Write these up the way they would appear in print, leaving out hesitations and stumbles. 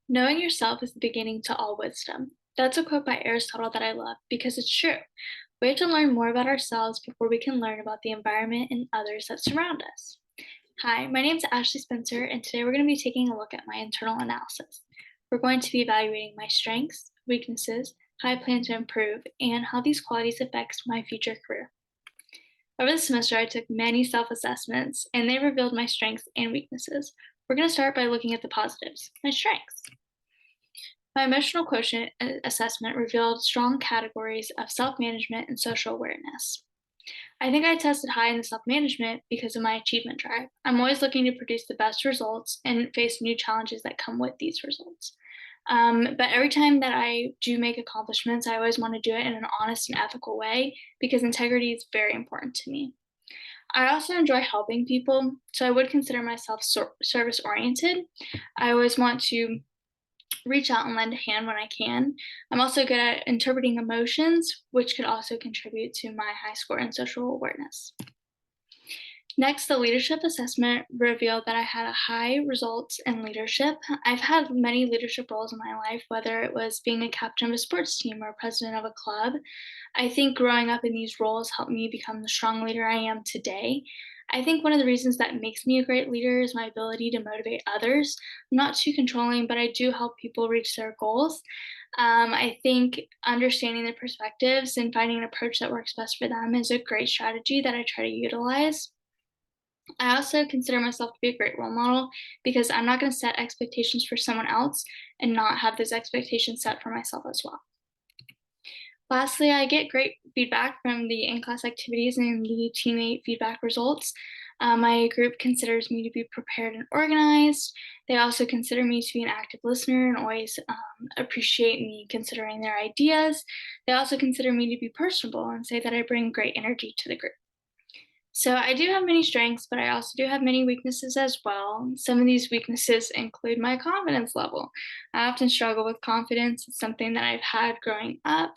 Knowing yourself is the beginning to all wisdom. That's a quote by Aristotle that I love because it's true. We have to learn more about ourselves before we can learn about the environment and others that surround us. Hi, my name is Ashley Spencer, and today we're going to be taking a look at my internal analysis. We're going to be evaluating my strengths, weaknesses, how I plan to improve, and how these qualities affect my future career. Over the semester, I took many self assessments, and they revealed my strengths and weaknesses. We're going to start by looking at the positives, my strengths. My emotional quotient assessment revealed strong categories of self management and social awareness. I think I tested high in the self management because of my achievement drive. I'm always looking to produce the best results and face new challenges that come with these results. But every time that I do make accomplishments, I always want to do it in an honest and ethical way because integrity is very important to me. I also enjoy helping people, so I would consider myself service oriented. I always want to reach out and lend a hand when I can. I'm also good at interpreting emotions, which could also contribute to my high score in social awareness. Next, the leadership assessment revealed that I had a high results in leadership. I've had many leadership roles in my life, whether it was being a captain of a sports team or president of a club. I think growing up in these roles helped me become the strong leader I am today. I think one of the reasons that makes me a great leader is my ability to motivate others. I'm not too controlling, but I do help people reach their goals. I think understanding their perspectives and finding an approach that works best for them is a great strategy that I try to utilize. I also consider myself to be a great role model because I'm not going to set expectations for someone else and not have those expectations set for myself as well. Lastly, I get great feedback from the in class activities and the teammate feedback results. My group considers me to be prepared and organized. They also consider me to be an active listener and always appreciate me considering their ideas. They also consider me to be personable and say that I bring great energy to the group. So I do have many strengths, but I also do have many weaknesses as well. Some of these weaknesses include my confidence level. I often struggle with confidence. It's something that I've had growing up.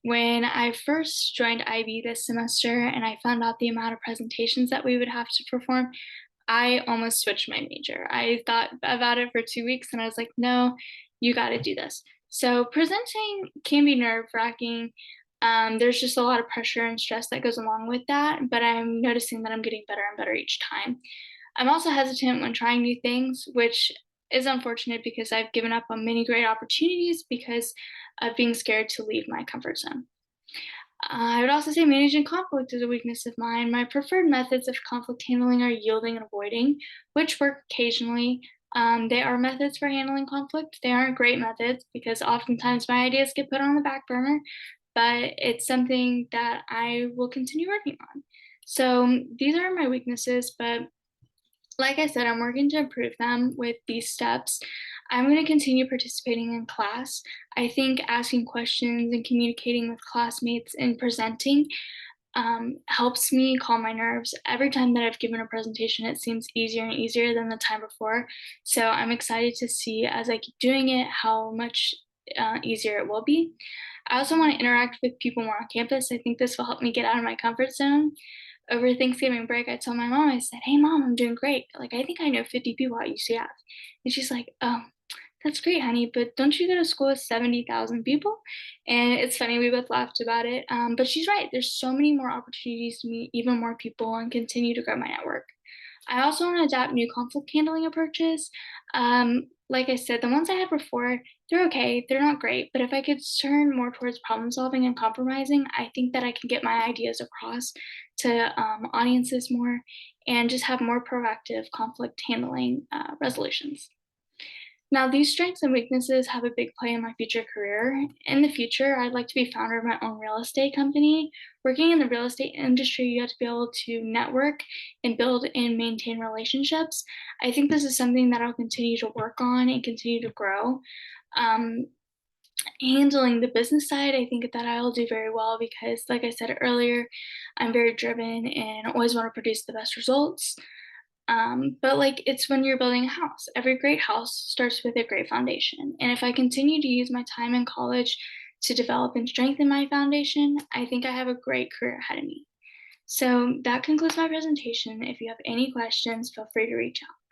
When I first joined IB this semester and I found out the amount of presentations that we would have to perform, I almost switched my major. I thought about it for 2 weeks and I was like, no, you got to do this. So presenting can be nerve wracking. There's just a lot of pressure and stress that goes along with that, but I'm noticing that I'm getting better and better each time. I'm also hesitant when trying new things, which is unfortunate because I've given up on many great opportunities because of being scared to leave my comfort zone. I would also say managing conflict is a weakness of mine. My preferred methods of conflict handling are yielding and avoiding, which work occasionally. They are methods for handling conflict. They aren't great methods because oftentimes my ideas get put on the back burner, but it's something that I will continue working on. So these are my weaknesses, but like I said, I'm working to improve them with these steps. I'm going to continue participating in class. I think asking questions and communicating with classmates and presenting helps me calm my nerves. Every time that I've given a presentation, it seems easier and easier than the time before. So I'm excited to see as I keep doing it how much easier it will be. I also want to interact with people more on campus. I think this will help me get out of my comfort zone. Over Thanksgiving break, I told my mom, I said, "Hey, mom, I'm doing great. Like, I think I know 50 people at UCF." And she's like, "Oh, that's great, honey, but don't you go to school with 70,000 people?" And it's funny, we both laughed about it. But she's right. There's so many more opportunities to meet even more people and continue to grow my network. I also want to adapt new conflict handling approaches. Like I said, the ones I had before, they're okay, they're not great, but if I could turn more towards problem solving and compromising, I think that I can get my ideas across to audiences more and just have more proactive conflict handling resolutions. Now, these strengths and weaknesses have a big play in my future career. In the future, I'd like to be founder of my own real estate company. Working in the real estate industry, you have to be able to network and build and maintain relationships. I think this is something that I'll continue to work on and continue to grow. Um, Handling the business side, I think that I'll do very well because, like I said earlier, I'm very driven and always want to produce the best results. But like it's when you're building a house. Every great house starts with a great foundation. And if I continue to use my time in college to develop and strengthen my foundation, I think I have a great career ahead of me. So that concludes my presentation. If you have any questions, feel free to reach out.